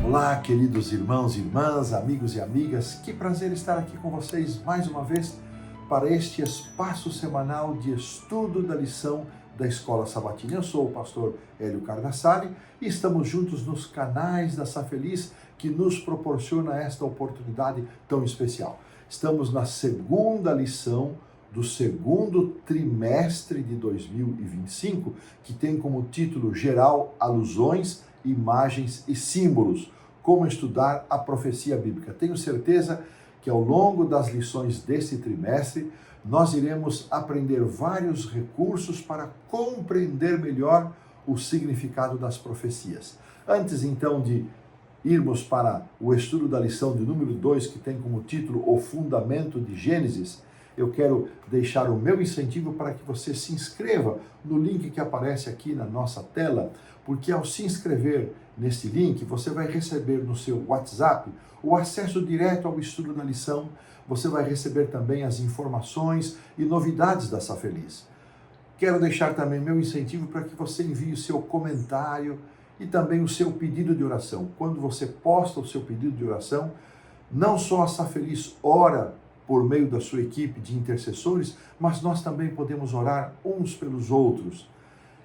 Olá, queridos irmãos e irmãs, amigos e amigas, que prazer estar aqui com vocês mais uma vez para este espaço semanal de estudo da lição da Escola Sabatina. Eu sou o pastor Hélio Cardassari e estamos juntos nos canais da Safeliz que nos proporciona esta oportunidade tão especial. Estamos na segunda lição do segundo trimestre de 2025, que tem como título geral Alusões, Imagens e Símbolos, como estudar a profecia bíblica. Tenho certeza que ao longo das lições deste trimestre, nós iremos aprender vários recursos para compreender melhor o significado das profecias. Antes então de irmos para o estudo da lição de número 2, que tem como título O Fundamento de Gênesis, eu quero deixar o meu incentivo para que você se inscreva no link que aparece aqui na nossa tela, porque ao se inscrever nesse link, você vai receber no seu WhatsApp o acesso direto ao estudo da lição, você vai receber também as informações e novidades da Safeliz. Quero deixar também meu incentivo para que você envie o seu comentário e também o seu pedido de oração. Quando você posta o seu pedido de oração, não só a Safeliz ora por meio da sua equipe de intercessores, mas nós também podemos orar uns pelos outros.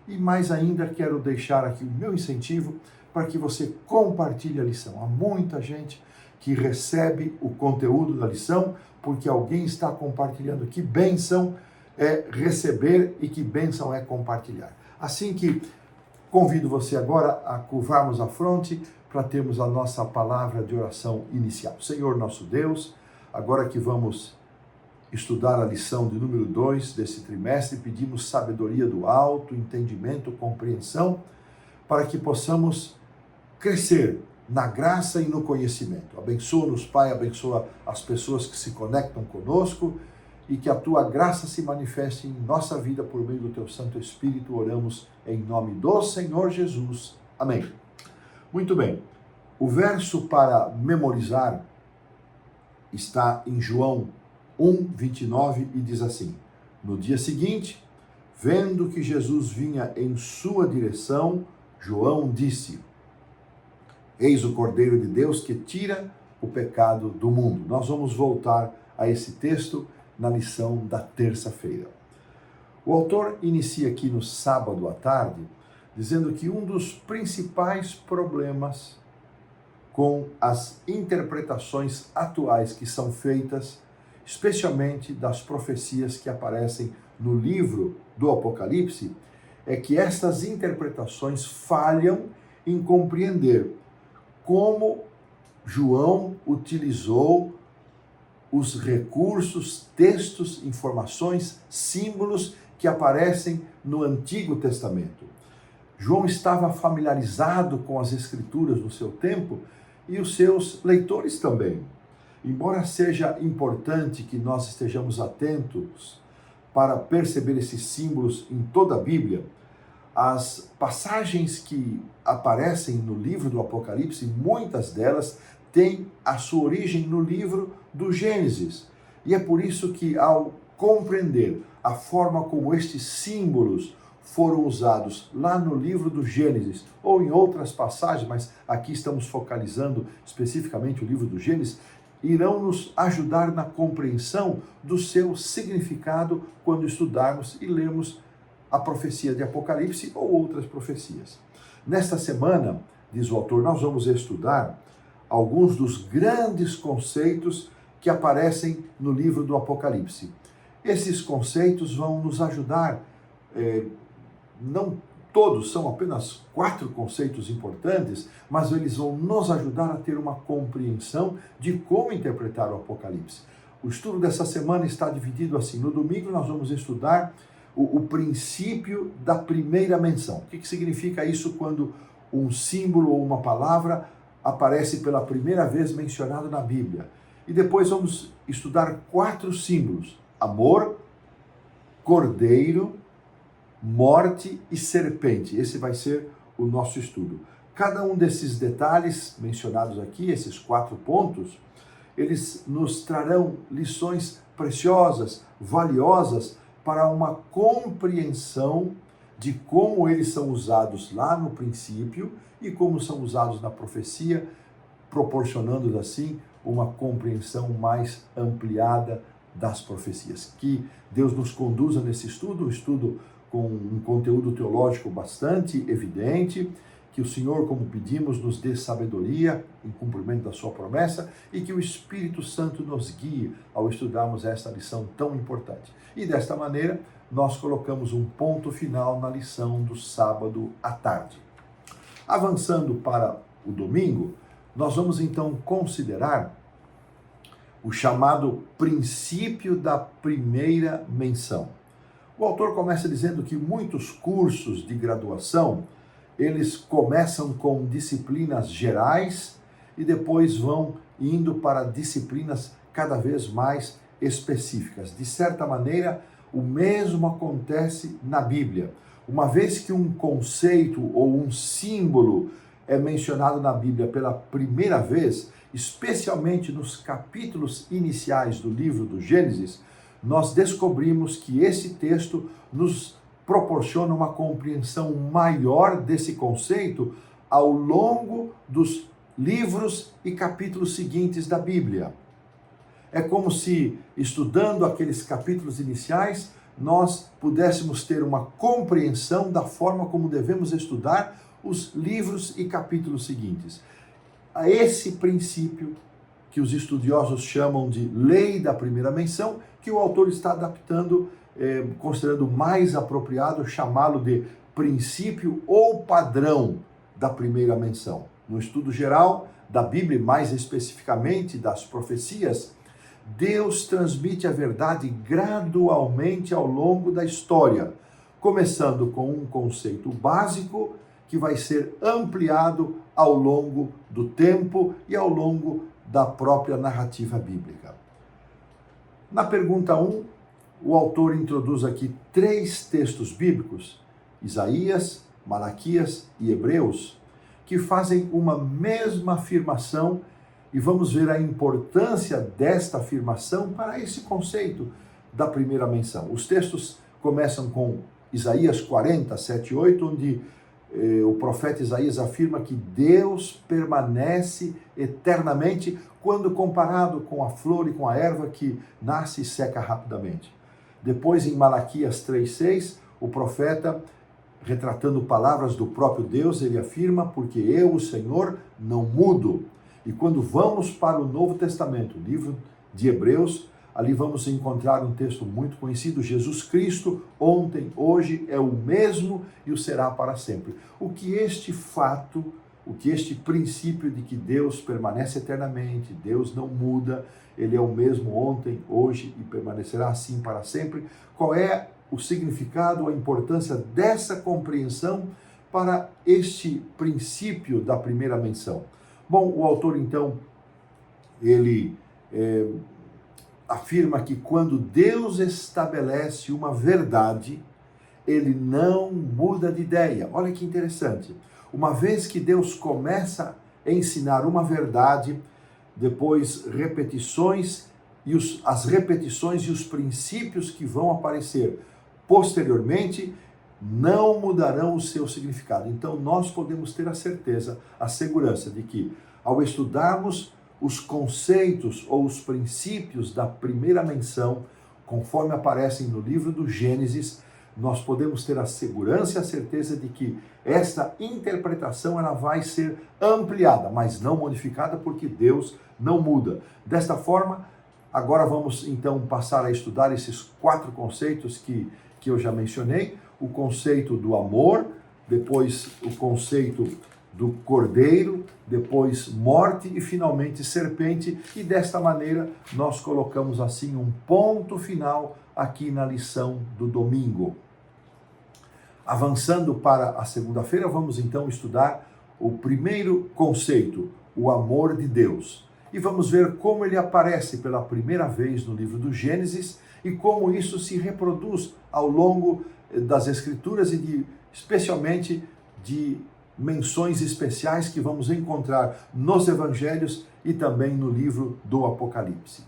E mais ainda, quero deixar aqui o meu incentivo para que você compartilhe a lição. Há muita gente que recebe o conteúdo da lição porque alguém está compartilhando. Que bênção é receber e que bênção é compartilhar. Assim que convido você agora a curvarmos a fronte para termos a nossa palavra de oração inicial. Senhor nosso Deus, agora que vamos estudar a lição de número 2 desse trimestre, pedimos sabedoria do alto, entendimento, compreensão, para que possamos crescer na graça e no conhecimento. Abençoa-nos, Pai, abençoa as pessoas que se conectam conosco e que a Tua graça se manifeste em nossa vida por meio do Teu Santo Espírito. Oramos em nome do Senhor Jesus. Amém. Muito bem. O verso para memorizar está em João 1:29 e diz assim: No dia seguinte, vendo que Jesus vinha em sua direção, João disse: Eis o Cordeiro de Deus que tira o pecado do mundo. Nós vamos voltar a esse texto na lição da terça-feira. O autor inicia aqui no sábado à tarde, dizendo que um dos principais problemas com as interpretações atuais que são feitas, especialmente das profecias que aparecem no livro do Apocalipse, é que estas interpretações falham em compreender como João utilizou os recursos, textos, informações, símbolos que aparecem no Antigo Testamento. João estava familiarizado com as Escrituras no seu tempo e os seus leitores também. Embora seja importante que nós estejamos atentos para perceber esses símbolos em toda a Bíblia, as passagens que aparecem no livro do Apocalipse, muitas delas têm a sua origem no livro do Gênesis. E é por isso que, ao compreender a forma como estes símbolos foram usados lá no livro do Gênesis, ou em outras passagens, mas aqui estamos focalizando especificamente o livro do Gênesis, irão nos ajudar na compreensão do seu significado quando estudarmos e lermos a profecia de Apocalipse ou outras profecias. Nesta semana, diz o autor, nós vamos estudar alguns dos grandes conceitos que aparecem no livro do Apocalipse. Esses conceitos vão nos ajudar, não todos, são apenas 4 conceitos importantes, mas eles vão nos ajudar a ter uma compreensão de como interpretar o Apocalipse. O estudo dessa semana está dividido assim. No domingo nós vamos estudar o princípio da primeira menção. O que significa isso quando um símbolo ou uma palavra aparece pela primeira vez mencionado na Bíblia? E depois vamos estudar 4 símbolos: amor, cordeiro, morte e serpente. Esse vai ser o nosso estudo. Cada um desses detalhes mencionados aqui, esses 4 pontos, eles nos trarão lições preciosas, valiosas, para uma compreensão de como eles são usados lá no princípio e como são usados na profecia proporcionando assim uma compreensão mais ampliada das profecias. Que Deus nos conduza nesse estudo, um estudo com um conteúdo teológico bastante evidente, que o Senhor, como pedimos, nos dê sabedoria em cumprimento da sua promessa e que o Espírito Santo nos guie ao estudarmos esta lição tão importante. E desta maneira, nós colocamos um ponto final na lição do sábado à tarde. Avançando para o domingo, nós vamos então considerar o chamado princípio da primeira menção. O autor começa dizendo que muitos cursos de graduação, eles começam com disciplinas gerais e depois vão indo para disciplinas cada vez mais específicas. De certa maneira, o mesmo acontece na Bíblia. Uma vez que um conceito ou um símbolo é mencionado na Bíblia pela primeira vez, especialmente nos capítulos iniciais do livro do Gênesis, nós descobrimos que esse texto nos proporciona uma compreensão maior desse conceito ao longo dos livros e capítulos seguintes da Bíblia. É como se, estudando aqueles capítulos iniciais, nós pudéssemos ter uma compreensão da forma como devemos estudar os livros e capítulos seguintes. A esse princípio, que os estudiosos chamam de lei da primeira menção, que o autor está adaptando, considerando mais apropriado chamá-lo de princípio ou padrão da primeira menção. No estudo geral da Bíblia, mais especificamente das profecias, Deus transmite a verdade gradualmente ao longo da história, começando com um conceito básico que vai ser ampliado ao longo do tempo e ao longo da própria narrativa bíblica. Na pergunta 1, o autor introduz aqui 3 textos bíblicos, Isaías, Malaquias e Hebreus, que fazem uma mesma afirmação e vamos ver a importância desta afirmação para esse conceito da primeira menção. Os textos começam com Isaías 40, 7 e 8, onde o profeta Isaías afirma que Deus permanece eternamente quando comparado com a flor e com a erva que nasce e seca rapidamente. Depois, em Malaquias 3,6, o profeta, retratando palavras do próprio Deus, ele afirma: porque eu, o Senhor, não mudo. E quando vamos para o Novo Testamento, o livro de Hebreus, ali vamos encontrar um texto muito conhecido: Jesus Cristo, ontem, hoje, é o mesmo e o será para sempre. O que este fato, o que este princípio de que Deus permanece eternamente, Deus não muda, Ele é o mesmo ontem, hoje e permanecerá assim para sempre, qual é o significado, a importância dessa compreensão para este princípio da primeira menção? Bom, o autor então, ele afirma que quando Deus estabelece uma verdade, ele não muda de ideia. Olha que interessante. Uma vez que Deus começa a ensinar uma verdade, depois repetições, e as repetições e os princípios que vão aparecer posteriormente não mudarão o seu significado. Então nós podemos ter a certeza, a segurança de que ao estudarmos os conceitos ou os princípios da primeira menção, conforme aparecem no livro do Gênesis, nós podemos ter a segurança e a certeza de que esta interpretação ela vai ser ampliada, mas não modificada, porque Deus não muda. Desta forma, agora vamos então passar a estudar esses 4 conceitos que eu já mencionei: o conceito do amor, depois o conceito do cordeiro, depois morte e finalmente serpente, e desta maneira nós colocamos assim um ponto final aqui na lição do domingo. Avançando para a segunda-feira, vamos então estudar o primeiro conceito, o amor de Deus. E vamos ver como ele aparece pela primeira vez no livro do Gênesis e como isso se reproduz ao longo das Escrituras e especialmente de menções especiais que vamos encontrar nos Evangelhos e também no livro do Apocalipse.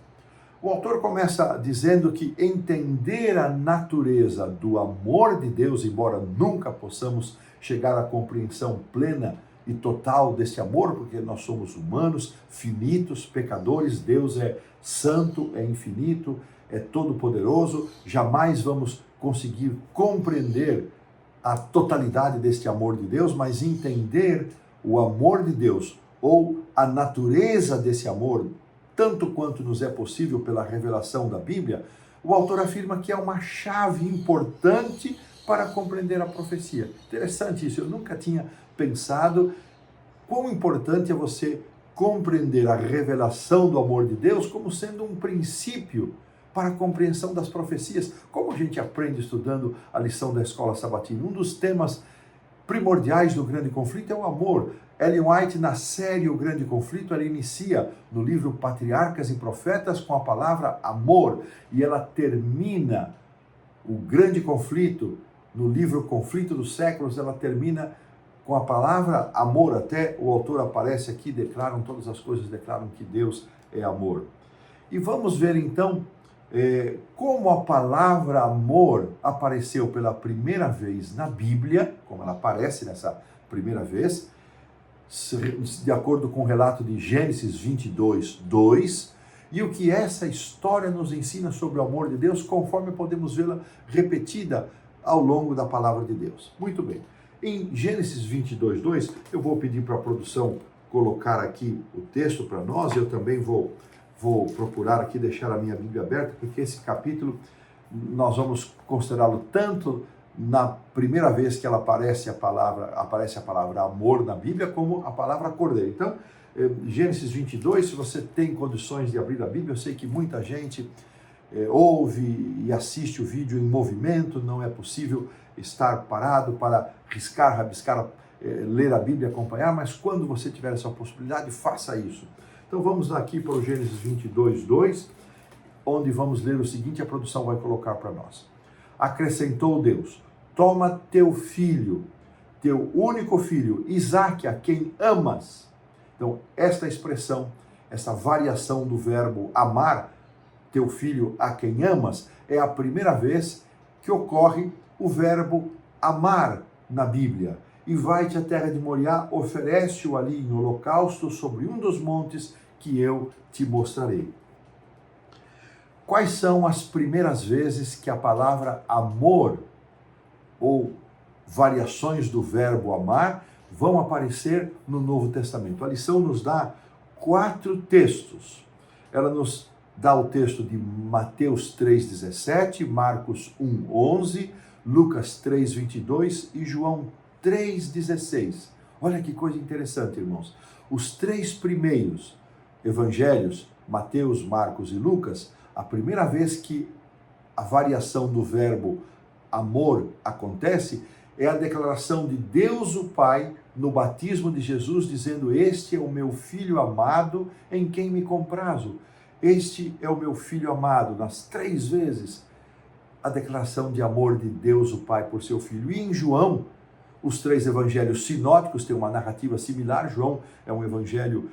O autor começa dizendo que entender a natureza do amor de Deus, embora nunca possamos chegar à compreensão plena e total desse amor, porque nós somos humanos, finitos, pecadores. Deus é santo, é infinito, é todo-poderoso. Jamais vamos conseguir compreender a totalidade deste amor de Deus, mas entender o amor de Deus ou a natureza desse amor, tanto quanto nos é possível pela revelação da Bíblia, o autor afirma que é uma chave importante para compreender a profecia. Interessante isso, eu nunca tinha pensado quão importante é você compreender a revelação do amor de Deus como sendo um princípio para a compreensão das profecias. Como a gente aprende estudando a lição da escola sabatina? Um dos temas primordiais do grande conflito é o amor. Ellen White, na série O Grande Conflito, ela inicia no livro Patriarcas e Profetas com a palavra amor, e ela termina o grande conflito no livro Conflito dos Séculos, ela termina com a palavra amor. Até o autor aparece aqui, declaram todas as coisas, declaram que Deus é amor. E vamos ver então como a palavra amor apareceu pela primeira vez na Bíblia, como ela aparece nessa primeira vez, de acordo com o relato de Gênesis 22, 2, e o que essa história nos ensina sobre o amor de Deus, conforme podemos vê-la repetida ao longo da palavra de Deus. Muito bem. Em Gênesis 22, 2, eu vou pedir para a produção colocar aqui o texto para nós. Eu também vou procurar aqui deixar a minha Bíblia aberta, porque esse capítulo nós vamos considerá-lo tanto na primeira vez que ela aparece a palavra amor na Bíblia, como a palavra cordeiro. Então, Gênesis 22, se você tem condições de abrir a Bíblia, eu sei que muita gente ouve e assiste o vídeo em movimento, não é possível estar parado para riscar, rabiscar, ler a Bíblia e acompanhar, mas quando você tiver essa possibilidade, faça isso. Então vamos aqui para o Gênesis 22, 2, onde vamos ler o seguinte, a produção vai colocar para nós. Acrescentou Deus: toma teu filho, teu único filho, Isaque, a quem amas. Então, esta expressão, essa variação do verbo amar, teu filho a quem amas, é a primeira vez que ocorre o verbo amar na Bíblia. E vai-te à terra de Moriá, oferece-o ali em holocausto sobre um dos montes que eu te mostrarei. Quais são as primeiras vezes que a palavra amor ou variações do verbo amar vão aparecer no Novo Testamento? A lição nos dá 4 textos. Ela nos dá o texto de Mateus 3,17, Marcos 1,11, Lucas 3,22 e João 3,16. Olha que coisa interessante, irmãos. Os 3 primeiros evangelhos, Mateus, Marcos e Lucas, a primeira vez que a variação do verbo amor acontece é a declaração de Deus o Pai no batismo de Jesus, dizendo: este é o meu filho amado em quem me comprazo. Este é o meu filho amado. Nas 3 vezes a declaração de amor de Deus o Pai por seu filho. E em João, os 3 evangelhos sinóticos têm uma narrativa similar. João é um evangelho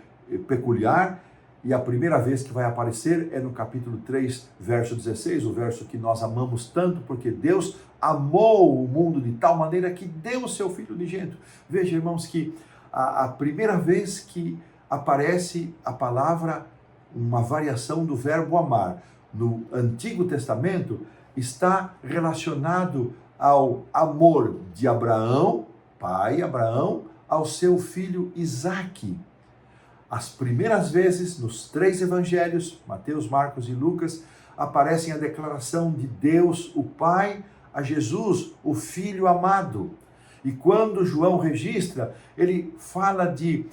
peculiar, e a primeira vez que vai aparecer é no capítulo 3, verso 16, o verso que nós amamos tanto, porque Deus amou o mundo de tal maneira que deu o seu Filho unigênito. Veja, irmãos, que a primeira vez que aparece a palavra, uma variação do verbo amar, no Antigo Testamento, está relacionado ao amor de Abraão, pai Abraão, ao seu filho Isaque. As primeiras vezes, nos 3 evangelhos, Mateus, Marcos e Lucas, aparecem a declaração de Deus, o Pai, a Jesus, o Filho amado. E quando João registra, ele fala de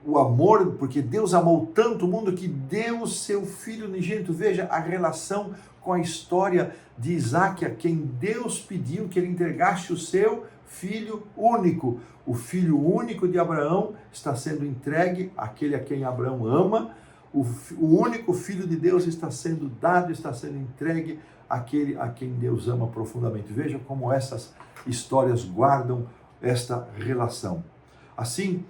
o amor, porque Deus amou tanto o mundo que deu o seu Filho unigênito. Veja a relação com a história de Isaque, a quem Deus pediu que ele entregasse o seu Filho único. O Filho único de Abraão está sendo entregue àquele a quem Abraão ama. O único Filho de Deus está sendo dado, está sendo entregue àquele a quem Deus ama profundamente. Veja como essas histórias guardam esta relação. Assim,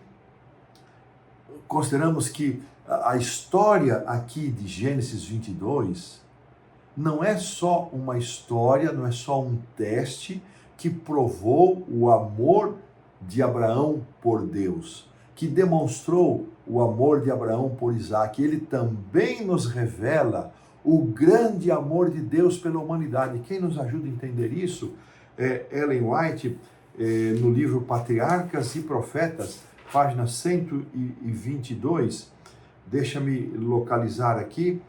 consideramos que a história aqui de Gênesis 22 não é só uma história, não é só um teste que provou o amor de Abraão por Deus, que demonstrou o amor de Abraão por Isaac, ele também nos revela o grande amor de Deus pela humanidade. Quem nos ajuda a entender isso é Ellen White, no livro Patriarcas e Profetas, página 122, deixa-me localizar aqui.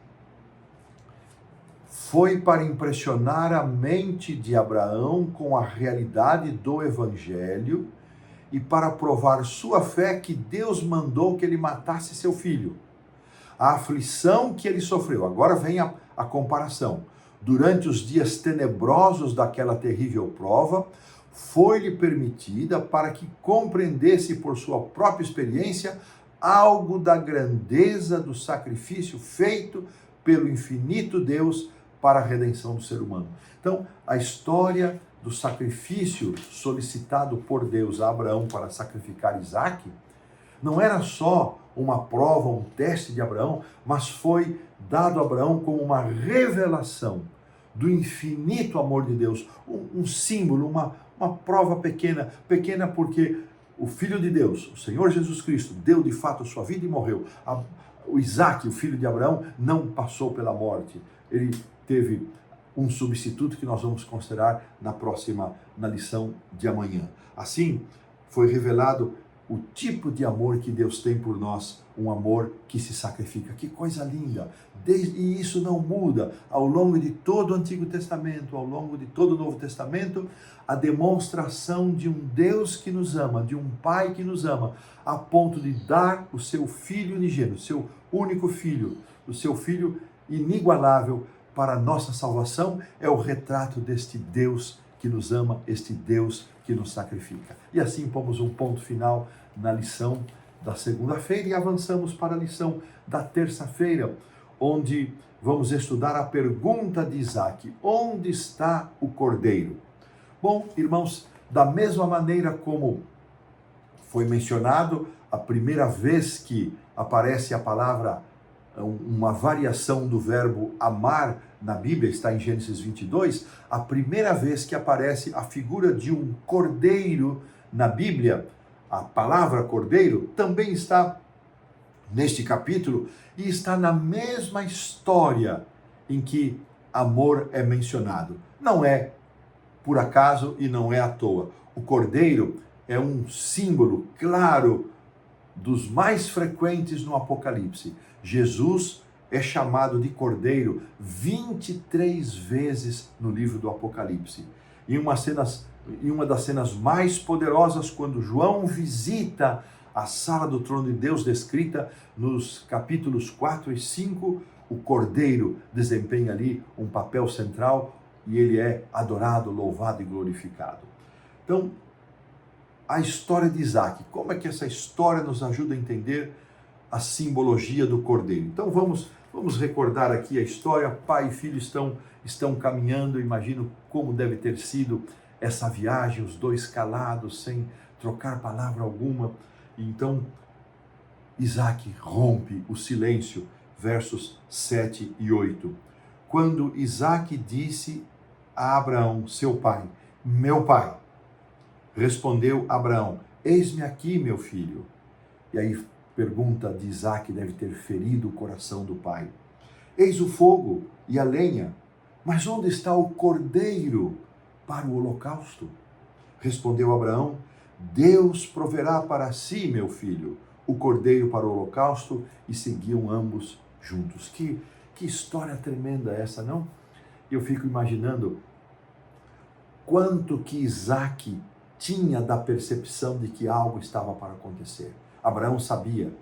Foi para impressionar a mente de Abraão com a realidade do Evangelho e para provar sua fé que Deus mandou que ele matasse seu filho. A aflição que ele sofreu, agora vem a comparação, durante os dias tenebrosos daquela terrível prova, foi-lhe permitida para que compreendesse por sua própria experiência algo da grandeza do sacrifício feito pelo infinito Deus para a redenção do ser humano. Então, a história do sacrifício solicitado por Deus a Abraão para sacrificar Isaac não era só uma prova, um teste de Abraão, mas foi dado a Abraão como uma revelação do infinito amor de Deus, um símbolo, uma prova pequena porque o Filho de Deus, o Senhor Jesus Cristo, deu de fato a sua vida e morreu. O Isaac, o filho de Abraão, não passou pela morte. Ele teve um substituto que nós vamos considerar na lição de amanhã. Assim, foi revelado o tipo de amor que Deus tem por nós, um amor que se sacrifica. Que coisa linda! E isso não muda ao longo de todo o Antigo Testamento, ao longo de todo o Novo Testamento, a demonstração de um Deus que nos ama, de um Pai que nos ama, a ponto de dar o seu Filho unigênito, o seu único Filho, o seu Filho inigualável para a nossa salvação. É o retrato deste Deus que nos ama, este Deus que nos sacrifica. E assim pomos um ponto final na lição da segunda-feira e avançamos para a lição da terça-feira, onde vamos estudar a pergunta de Isaac: onde está o cordeiro? Bom, irmãos, da mesma maneira como foi mencionado a primeira vez que aparece a palavra, uma variação do verbo amar na Bíblia, está em Gênesis 22, a primeira vez que aparece a figura de um cordeiro na Bíblia, a palavra cordeiro também está neste capítulo e está na mesma história em que amor é mencionado. Não é por acaso e não é à toa. O cordeiro é um símbolo claro dos mais frequentes no Apocalipse. Jesus é chamado de cordeiro 23 vezes no livro do Apocalipse. Em uma das cenas mais poderosas, quando João visita a sala do trono de Deus, descrita nos capítulos 4 e 5, o cordeiro desempenha ali um papel central e ele é adorado, louvado e glorificado. Então, a história de Isaac, como é que essa história nos ajuda a entender a simbologia do cordeiro? Então vamos recordar aqui a história. Pai e filho estão caminhando. Imagino como deve ter sido essa viagem, os dois calados, sem trocar palavra alguma. Então Isaac rompe o silêncio, versos 7 e 8. Quando Isaac disse a Abraão, seu pai: meu pai, respondeu Abraão: eis-me aqui, meu filho. E aí pergunta de Isaac deve ter ferido o coração do pai. Eis o fogo e a lenha, mas onde está o cordeiro para o holocausto? Respondeu Abraão: Deus proverá para si, meu filho, o cordeiro para o holocausto. E seguiam ambos juntos. Que história tremenda essa, não? Eu fico imaginando quanto que Isaac tinha da percepção de que algo estava para acontecer. Abraão sabia.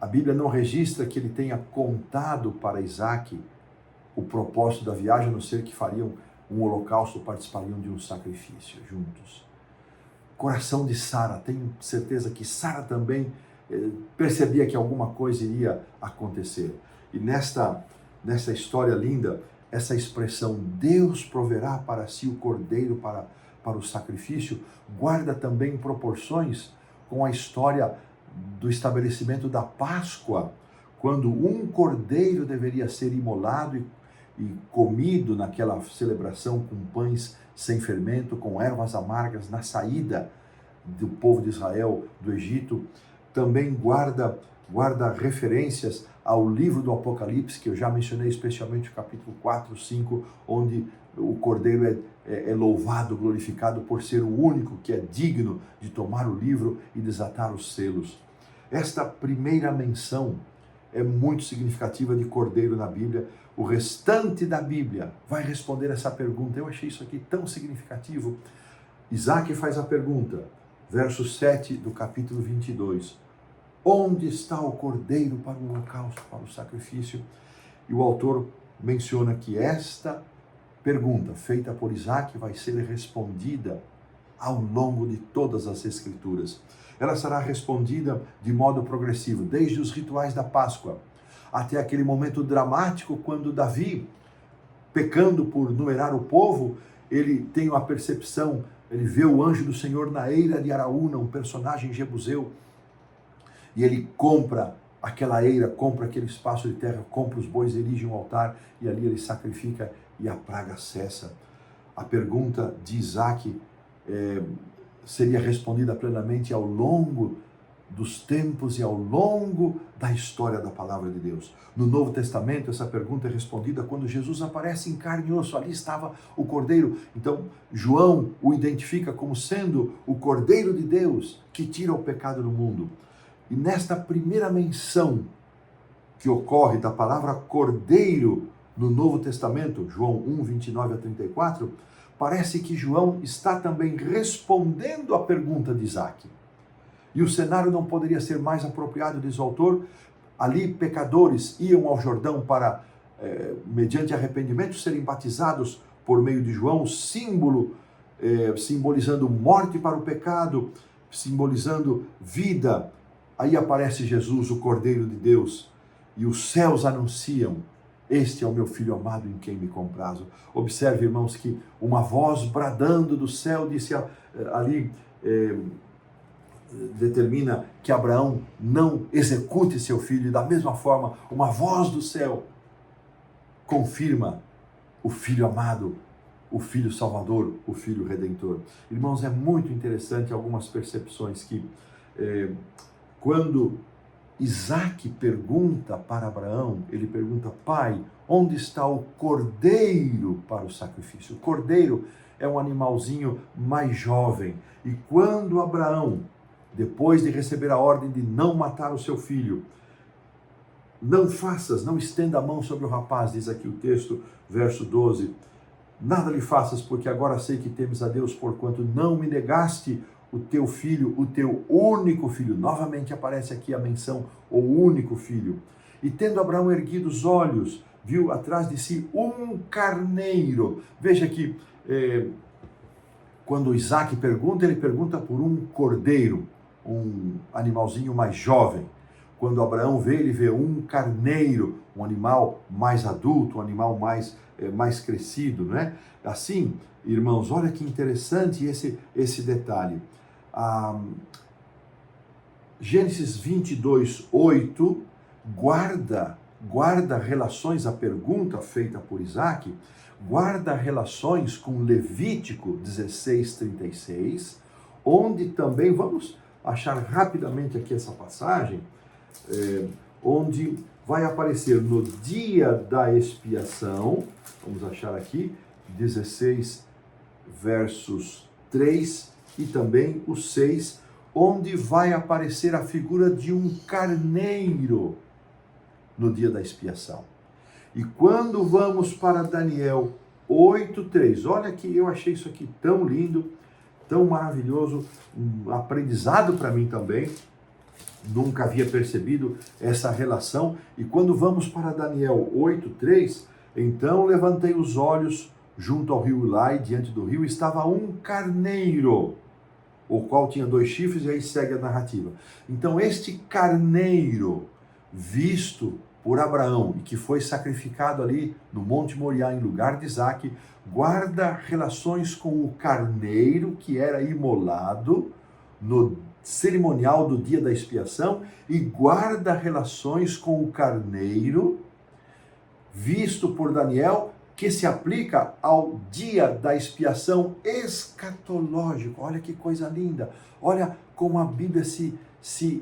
A Bíblia não registra que ele tenha contado para Isaac o propósito da viagem, a não ser que fariam um holocausto, participariam de um sacrifício juntos. Coração de Sara, tenho certeza que Sara também percebia que alguma coisa iria acontecer. E nesta história linda, essa expressão, Deus proverá para si o cordeiro para o sacrifício, guarda também proporções com a história do estabelecimento da Páscoa, quando um cordeiro deveria ser imolado e comido naquela celebração com pães sem fermento, com ervas amargas na saída do povo de Israel, do Egito, também guarda referências ao livro do Apocalipse, que eu já mencionei, especialmente o capítulo 4, 5, onde o Cordeiro é louvado, glorificado por ser o único que é digno de tomar o livro e desatar os selos. Esta primeira menção é muito significativa de Cordeiro na Bíblia. O restante da Bíblia vai responder essa pergunta. Eu achei isso aqui tão significativo. Isaac faz a pergunta, verso 7 do capítulo 22. Onde está o cordeiro para o holocausto, para o sacrifício? E o autor menciona que esta pergunta feita por Isaac vai ser respondida ao longo de todas as Escrituras. Ela será respondida de modo progressivo, desde os rituais da Páscoa, até aquele momento dramático quando Davi, pecando por numerar o povo, ele tem uma percepção, ele vê o anjo do Senhor na eira de Araúna, um personagem jebuseu, e ele compra aquela eira, compra aquele espaço de terra, compra os bois, erige um altar, e ali ele sacrifica e a praga cessa. A pergunta de Isaac seria respondida plenamente ao longo dos tempos e ao longo da história da palavra de Deus. No Novo Testamento, essa pergunta é respondida quando Jesus aparece em carne e osso. Ali estava o Cordeiro. Então, João o identifica como sendo o Cordeiro de Deus que tira o pecado do mundo. E nesta primeira menção que ocorre da palavra Cordeiro no Novo Testamento, João 1, 29 a 34, parece que João está também respondendo à pergunta de Isaac. E o cenário não poderia ser mais apropriado, diz o autor. Ali pecadores iam ao Jordão para, mediante arrependimento, serem batizados por meio de João, símbolo, simbolizando morte para o pecado, simbolizando vida. Aí aparece Jesus, o Cordeiro de Deus, e os céus anunciam: este é o meu Filho amado em quem me comprazo. Observe, irmãos, que uma voz bradando do céu disse ali, determina que Abraão não execute seu filho. E da mesma forma, uma voz do céu confirma o Filho amado, o Filho Salvador, o Filho Redentor. Irmãos, é muito interessante algumas percepções que, quando Isaac pergunta para Abraão, ele pergunta: pai, onde está o cordeiro para o sacrifício? O cordeiro é um animalzinho mais jovem. E quando Abraão, depois de receber a ordem de não matar o seu filho, não estenda a mão sobre o rapaz, diz aqui o texto, verso 12, nada lhe faças, porque agora sei que temes a Deus, porquanto não me negaste o teu filho, o teu único filho. Novamente aparece aqui a menção, o único filho. E tendo Abraão erguido os olhos, viu atrás de si um carneiro. Veja que quando Isaac pergunta, ele pergunta por um cordeiro, um animalzinho mais jovem. Quando Abraão vê, ele vê um carneiro, um animal mais adulto, um animal mais crescido, né? Assim, irmãos, olha que interessante esse detalhe. Gênesis 22, 8 guarda relações, a pergunta feita por Isaac, guarda relações com Levítico 16, 36, onde também, vamos achar rapidamente aqui essa passagem, onde vai aparecer no dia da expiação, vamos achar aqui, 16 versos 3 e também o 6, onde vai aparecer a figura de um carneiro no dia da expiação. E quando vamos para Daniel 8:3, olha que eu achei isso aqui tão lindo, tão maravilhoso, um aprendizado para mim também, nunca havia percebido essa relação. E quando vamos para Daniel 8:3, então levantei os olhos junto ao rio Ulai, diante do rio estava um carneiro, o qual tinha 2 chifres, e aí segue a narrativa. Então este carneiro, visto por Abraão e que foi sacrificado ali no Monte Moriá em lugar de Isaac, guarda relações com o carneiro que era imolado no cerimonial do dia da expiação, e guarda relações com o carneiro visto por Daniel que se aplica ao dia da expiação escatológico. Olha que coisa linda. Olha como a Bíblia se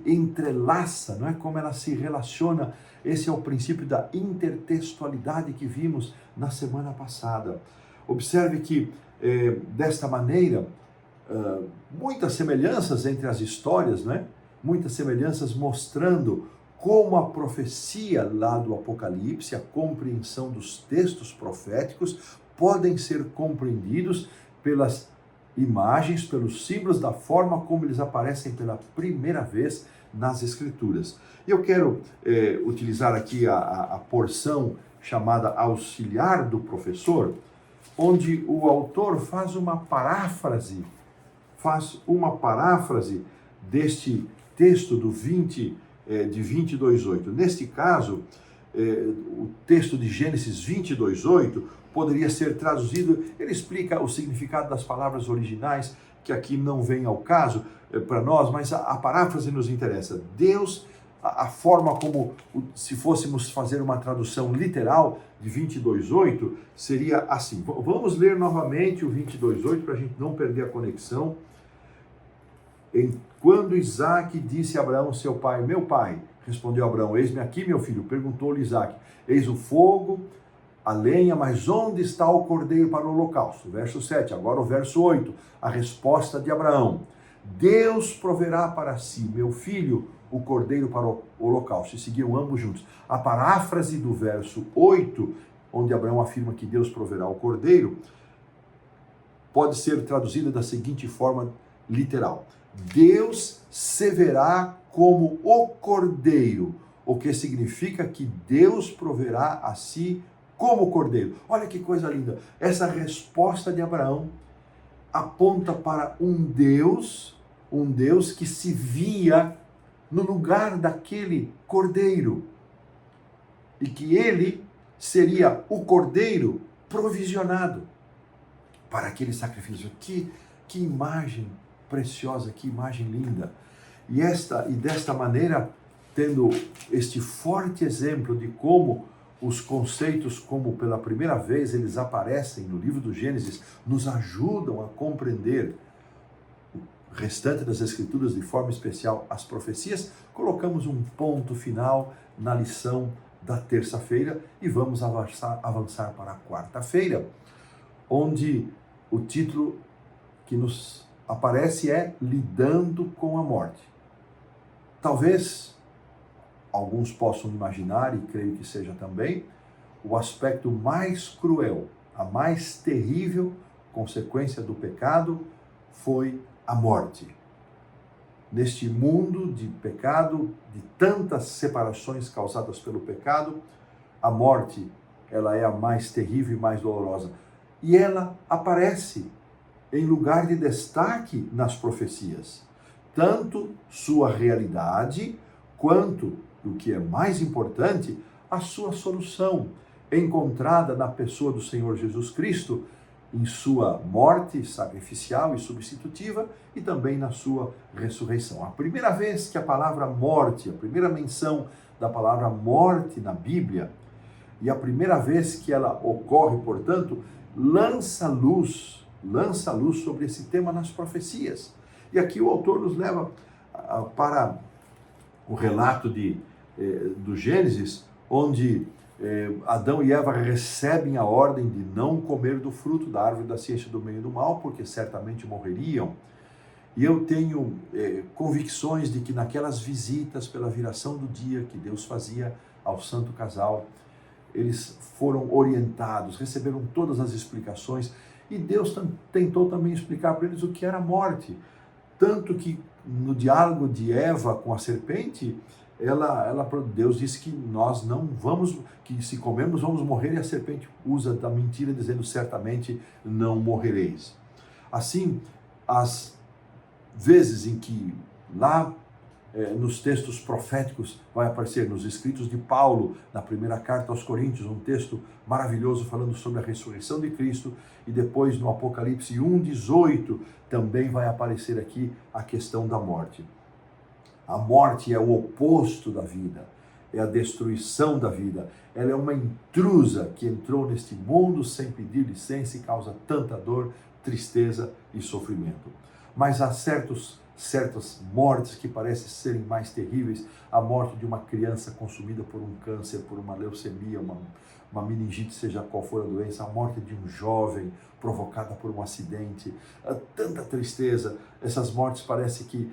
entrelaça, não é? Como ela se relaciona. Esse é o princípio da intertextualidade que vimos na semana passada. Observe que, desta maneira, muitas semelhanças entre as histórias, né? Muitas semelhanças mostrando como a profecia lá do Apocalipse, a compreensão dos textos proféticos, podem ser compreendidos pelas imagens, pelos símbolos, da forma como eles aparecem pela primeira vez nas Escrituras. Eu quero utilizar aqui a porção chamada auxiliar do professor, onde o autor faz uma paráfrase deste texto de 22:8. Neste caso, o texto de Gênesis 22:8 poderia ser traduzido, ele explica o significado das palavras originais, que aqui não vem ao caso para nós, mas a paráfrase nos interessa. Deus, a forma como, se fôssemos fazer uma tradução literal de 22:8, seria assim. Vamos ler novamente o 22:8 para a gente não perder a conexão. Quando Isaac disse a Abraão, seu pai, meu pai, respondeu Abraão, eis-me aqui, meu filho. Perguntou-lhe Isaac, eis o fogo, a lenha, mas onde está o cordeiro para o holocausto? Verso 7, agora o verso 8, a resposta de Abraão. Deus proverá para si, meu filho, o cordeiro para o holocausto. E seguiram ambos juntos. A paráfrase do verso 8, onde Abraão afirma que Deus proverá o cordeiro, pode ser traduzida da seguinte forma literal. Deus se verá como o cordeiro, o que significa que Deus proverá a si como cordeiro. Olha que coisa linda. Essa resposta de Abraão aponta para um Deus que se via no lugar daquele cordeiro e que ele seria o cordeiro provisionado para aquele sacrifício. Que imagem preciosa, que imagem linda. E desta maneira, tendo este forte exemplo de como os conceitos, como pela primeira vez eles aparecem no livro do Gênesis, nos ajudam a compreender o restante das Escrituras, de forma especial as profecias, colocamos um ponto final na lição da terça-feira e vamos avançar para a quarta-feira, onde o título que nos aparece é Lidando com a Morte. Talvez alguns possam imaginar, e creio que seja também, o aspecto mais cruel, a mais terrível consequência do pecado foi a morte. Neste mundo de pecado, de tantas separações causadas pelo pecado, a morte, ela é a mais terrível e mais dolorosa. E ela aparece em lugar de destaque nas profecias. Tanto sua realidade, quanto, o que é mais importante, a sua solução, encontrada na pessoa do Senhor Jesus Cristo, em sua morte sacrificial e substitutiva, e também na sua ressurreição. A primeira vez que a palavra morte, a primeira menção da palavra morte na Bíblia, e a primeira vez que ela ocorre, portanto, lança luz sobre esse tema nas profecias. E aqui o autor nos leva para o relato do Gênesis, onde Adão e Eva recebem a ordem de não comer do fruto da árvore da ciência do bem e do mal, porque certamente morreriam. E eu tenho convicções de que naquelas visitas pela viração do dia que Deus fazia ao santo casal, eles foram orientados, receberam todas as explicações, e Deus tentou também explicar para eles o que era a morte. Tanto que no diálogo de Eva com a serpente, Deus disse que nós não vamos, que se comermos vamos morrer, e a serpente usa da mentira dizendo certamente não morrereis. Assim, as vezes em que lá nos textos proféticos vai aparecer, nos escritos de Paulo, na primeira carta aos Coríntios, um texto maravilhoso falando sobre a ressurreição de Cristo, e depois no Apocalipse 1:18 também vai aparecer aqui a questão da morte. A morte é o oposto da vida, é a destruição da vida. Ela é uma intrusa que entrou neste mundo sem pedir licença e causa tanta dor, tristeza e sofrimento. Mas há certas mortes que parecem serem mais terríveis. A morte de uma criança consumida por um câncer, por uma leucemia, uma meningite, seja qual for a doença, a morte de um jovem provocada por um acidente, tanta tristeza. Essas mortes parecem que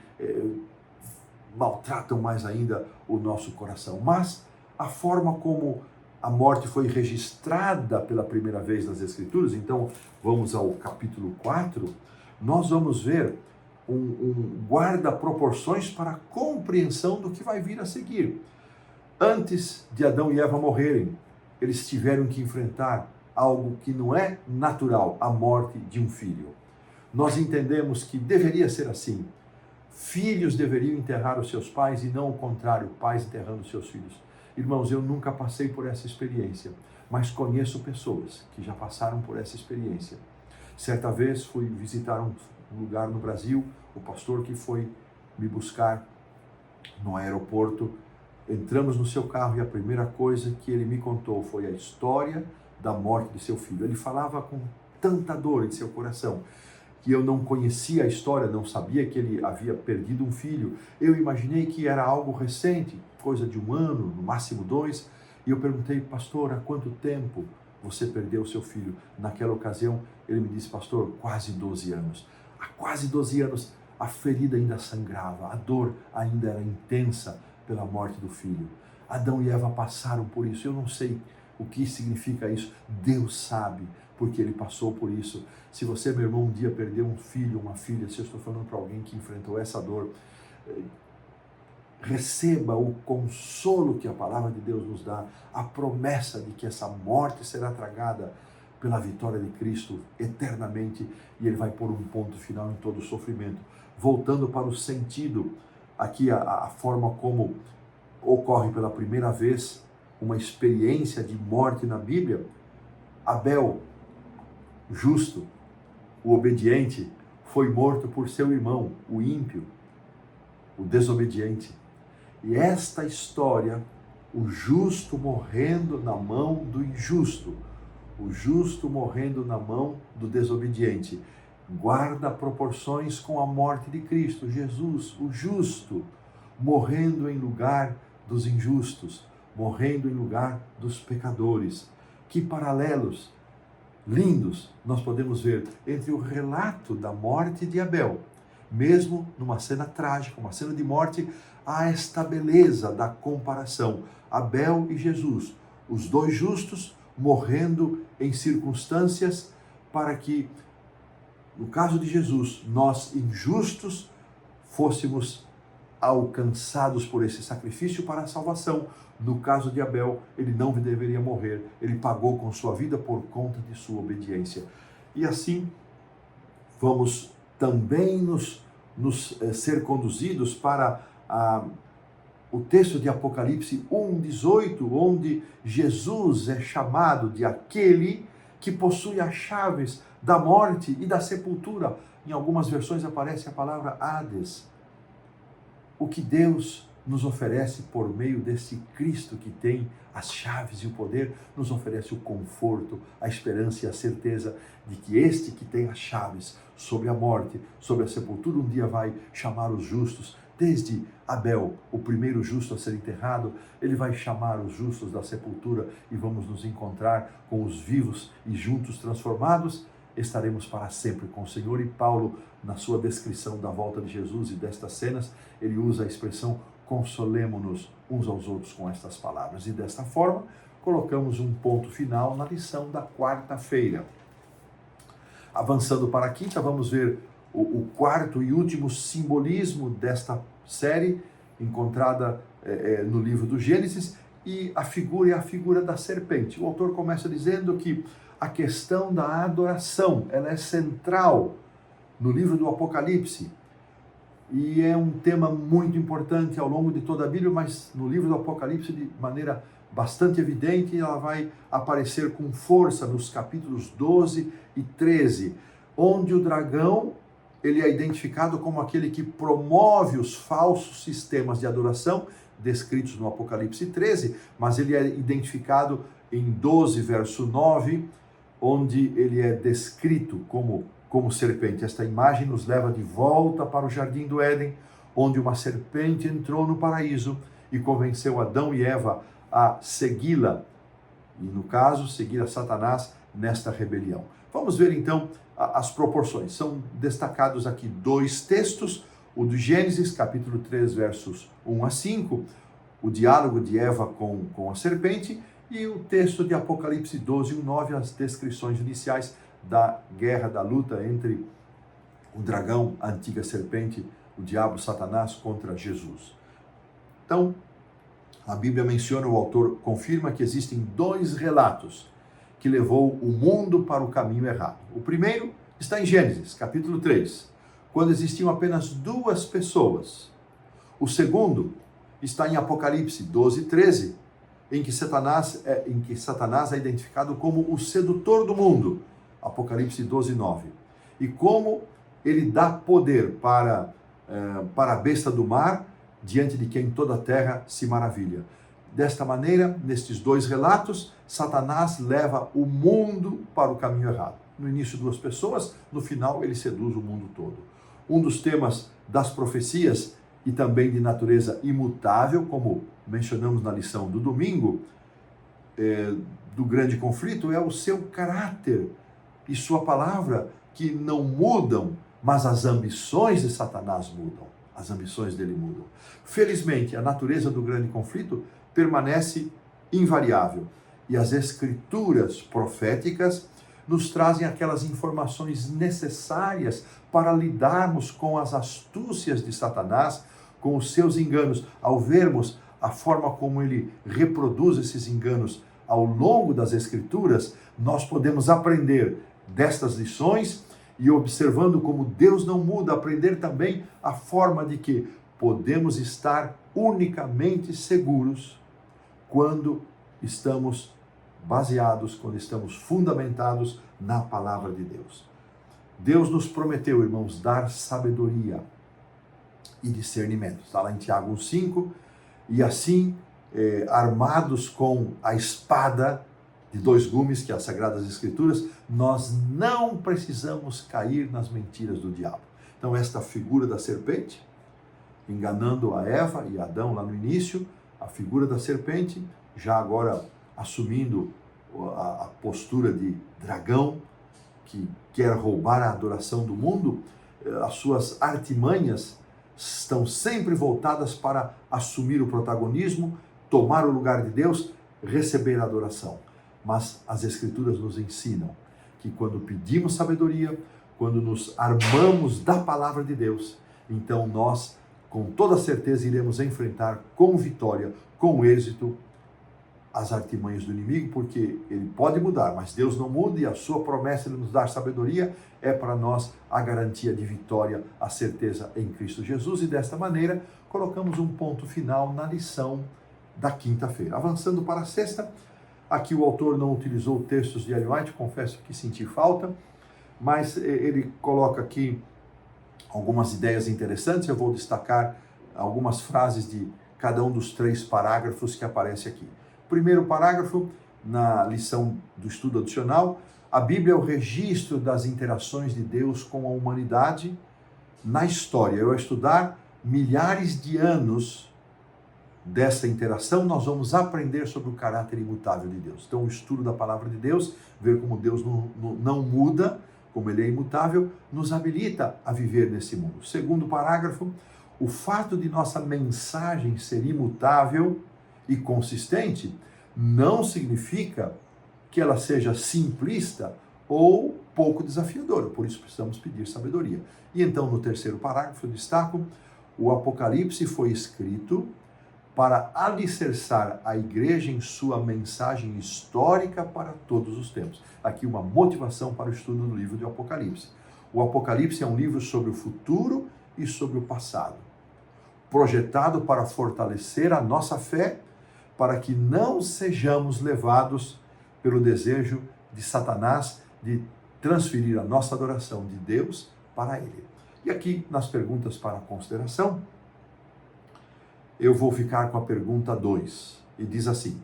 maltratam mais ainda o nosso coração. Mas a forma como a morte foi registrada pela primeira vez nas Escrituras, então vamos ao capítulo 4, nós vamos ver um guarda-proporções para a compreensão do que vai vir a seguir. Antes de Adão e Eva morrerem, eles tiveram que enfrentar algo que não é natural, a morte de um filho. Nós entendemos que deveria ser assim. Filhos deveriam enterrar os seus pais e não o contrário, pais enterrando os seus filhos. Irmãos, eu nunca passei por essa experiência, mas conheço pessoas que já passaram por essa experiência. Certa vez fui visitar um lugar no Brasil, o pastor que foi me buscar no aeroporto, entramos no seu carro e a primeira coisa que ele me contou foi a história da morte de seu filho. Ele falava com tanta dor em seu coração, que eu não conhecia a história, não sabia que ele havia perdido um filho. Eu imaginei que era algo recente, coisa de 1 ano, no máximo 2, e eu perguntei, pastor, há quanto tempo você perdeu seu filho? Naquela ocasião, ele me disse, pastor, quase 12 anos. Há quase 12 anos, a ferida ainda sangrava, a dor ainda era intensa pela morte do filho. Adão e Eva passaram por isso, eu não sei o que significa isso, Deus sabe, porque ele passou por isso. Se você, meu irmão, um dia perdeu um filho, uma filha, se eu estou falando para alguém que enfrentou essa dor, receba o consolo que a palavra de Deus nos dá, a promessa de que essa morte será tragada pela vitória de Cristo eternamente, e ele vai pôr um ponto final em todo o sofrimento. Voltando para o sentido, aqui a forma como ocorre pela primeira vez uma experiência de morte na Bíblia, Abel, justo, o obediente, foi morto por seu irmão, o ímpio, o desobediente. E esta história, o justo morrendo na mão do injusto, o justo morrendo na mão do desobediente, guarda proporções com a morte de Cristo, Jesus, o justo, morrendo em lugar dos injustos, morrendo em lugar dos pecadores. Que paralelos lindos nós podemos ver entre o relato da morte de Abel, mesmo numa cena trágica, uma cena de morte, há esta beleza da comparação. Abel e Jesus, os dois justos morrendo em circunstâncias para que, no caso de Jesus, nós injustos fôssemos alcançados por esse sacrifício para a salvação. No caso de Abel, ele não deveria morrer, ele pagou com sua vida por conta de sua obediência. E assim, vamos também nos ser conduzidos para o texto de Apocalipse 1:18, onde Jesus é chamado de aquele que possui as chaves da morte e da sepultura. Em algumas versões aparece a palavra Hades. O que Deus nos oferece por meio desse Cristo que tem as chaves e o poder, nos oferece o conforto, a esperança e a certeza de que este que tem as chaves sobre a morte, sobre a sepultura, um dia vai chamar os justos. Desde Abel, o primeiro justo a ser enterrado, ele vai chamar os justos da sepultura e vamos nos encontrar com os vivos e juntos transformados, estaremos para sempre com o Senhor. E Paulo, na sua descrição da volta de Jesus e destas cenas, ele usa a expressão consolemo-nos uns aos outros com estas palavras. E desta forma, colocamos um ponto final na lição da quarta-feira. Avançando para a quinta, vamos ver o quarto e último simbolismo desta série, encontrada no livro do Gênesis, e a figura da serpente. O autor começa dizendo que a questão da adoração, ela é central no livro do Apocalipse, e é um tema muito importante ao longo de toda a Bíblia, mas no livro do Apocalipse de maneira bastante evidente, ela vai aparecer com força nos capítulos 12 e 13, onde o dragão, ele é identificado como aquele que promove os falsos sistemas de adoração descritos no Apocalipse 13, mas ele é identificado em 12, verso 9, onde ele é descrito como serpente. Esta imagem nos leva de volta para o Jardim do Éden, onde uma serpente entrou no paraíso e convenceu Adão e Eva a segui-la, e no caso, seguir a Satanás nesta rebelião. Vamos ver então as proporções. São destacados aqui dois textos, o do Gênesis, capítulo 3, versos 1 a 5, o diálogo de Eva com a serpente, e o texto de Apocalipse 12, 1, 9, as descrições iniciais da guerra, da luta entre o dragão, a antiga serpente, o diabo, Satanás, contra Jesus. Então, a Bíblia menciona, o autor confirma que existem dois relatos que levou o mundo para o caminho errado. O primeiro está em Gênesis, capítulo 3, quando existiam apenas duas pessoas. O segundo está em Apocalipse 12, 13, em que Satanás é identificado como o sedutor do mundo, Apocalipse 12, 9. E como ele dá poder para a besta do mar, diante de quem toda a terra se maravilha. Desta maneira, nestes dois relatos, Satanás leva o mundo para o caminho errado. No início, duas pessoas, no final, ele seduz o mundo todo. Um dos temas das profecias e também de natureza imutável, como mencionamos na lição do domingo, do grande conflito, é o seu caráter e sua palavra, que não mudam, mas as ambições de Satanás mudam. As ambições dele mudam. Felizmente, a natureza do grande conflito permanece invariável. E as escrituras proféticas nos trazem aquelas informações necessárias para lidarmos com as astúcias de Satanás, com os seus enganos. Ao vermos a forma como ele reproduz esses enganos ao longo das escrituras, nós podemos aprender destas lições e, observando como Deus não muda, aprender também a forma de que podemos estar unicamente seguros quando estamos baseados, quando estamos fundamentados na palavra de Deus. Deus nos prometeu, irmãos, dar sabedoria e discernimento. Está lá em Tiago 1,5, e assim, armados com a espada de dois gumes, que é as Sagradas Escrituras, nós não precisamos cair nas mentiras do diabo. Então, esta figura da serpente, enganando a Eva e Adão lá no início, a figura da serpente, já agora assumindo a postura de dragão, que quer roubar a adoração do mundo, as suas artimanhas estão sempre voltadas para assumir o protagonismo, tomar o lugar de Deus, receber a adoração. Mas as Escrituras nos ensinam que quando pedimos sabedoria, quando nos armamos da palavra de Deus, então nós, com toda certeza, iremos enfrentar com vitória, com êxito, as artimanhas do inimigo, porque ele pode mudar, mas Deus não muda, e a sua promessa de nos dar sabedoria é para nós a garantia de vitória, a certeza em Cristo Jesus. E desta maneira, colocamos um ponto final na lição da quinta-feira. Avançando para a sexta, aqui o autor não utilizou textos de Ellen White, confesso que senti falta, mas ele coloca aqui algumas ideias interessantes. Eu vou destacar algumas frases de cada um dos três parágrafos que aparece aqui. Primeiro parágrafo, na lição do estudo adicional, a Bíblia é o registro das interações de Deus com a humanidade na história. Eu, ao estudar milhares de anos dessa interação, nós vamos aprender sobre o caráter imutável de Deus. Então, o estudo da palavra de Deus, ver como Deus não muda, como ele é imutável, nos habilita a viver nesse mundo. Segundo parágrafo, o fato de nossa mensagem ser imutável e consistente não significa que ela seja simplista ou pouco desafiadora. Por isso precisamos pedir sabedoria. E então, no terceiro parágrafo, eu destaco: o Apocalipse foi escrito para alicerçar a igreja em sua mensagem histórica para todos os tempos. Aqui uma motivação para o estudo do livro do Apocalipse. O Apocalipse é um livro sobre o futuro e sobre o passado, projetado para fortalecer a nossa fé, para que não sejamos levados pelo desejo de Satanás de transferir a nossa adoração de Deus para ele. E aqui, nas perguntas para consideração, eu vou ficar com a pergunta 2, e diz assim: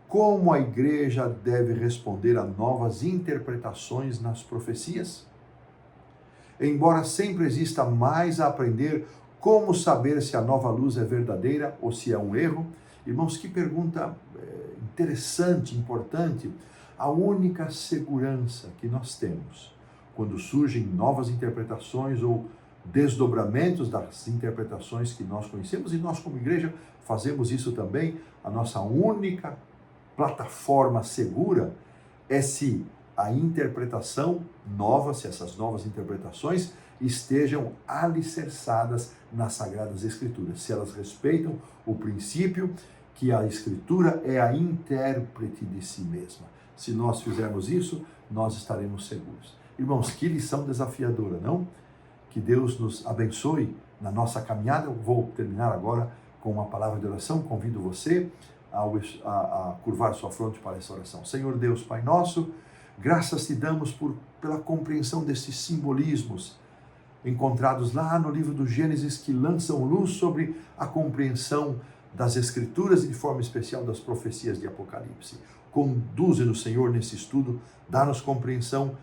como a igreja deve responder a novas interpretações nas profecias? Embora sempre exista mais a aprender, como saber se a nova luz é verdadeira ou se é um erro? Irmãos, que pergunta interessante, importante. A única segurança que nós temos quando surgem novas interpretações ou desdobramentos das interpretações que nós conhecemos, e nós como igreja fazemos isso também, a nossa única plataforma segura é se a interpretação nova, se essas novas interpretações estejam alicerçadas nas Sagradas Escrituras, se elas respeitam o princípio que a Escritura é a intérprete de si mesma. Se nós fizermos isso, nós estaremos seguros. Irmãos, que lição desafiadora, não? Que Deus nos abençoe na nossa caminhada. Eu vou terminar agora com uma palavra de oração. Convido você a curvar sua fronte para essa oração. Senhor Deus, Pai nosso, graças te damos pela compreensão desses simbolismos encontrados lá no livro do Gênesis, que lançam luz sobre a compreensão das Escrituras e de forma especial das profecias de Apocalipse. Conduze-nos, Senhor, nesse estudo, dá-nos compreensão,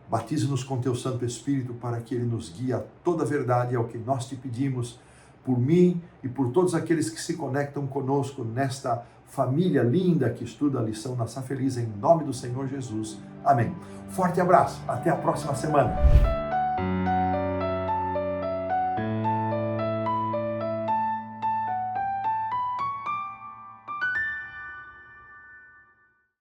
batize-nos com teu Santo Espírito para que ele nos guie a toda a verdade, é o que nós te pedimos, por mim e por todos aqueles que se conectam conosco nesta família linda que estuda a lição Nascer Feliz, em nome do Senhor Jesus. Amém. Forte abraço, até a próxima semana.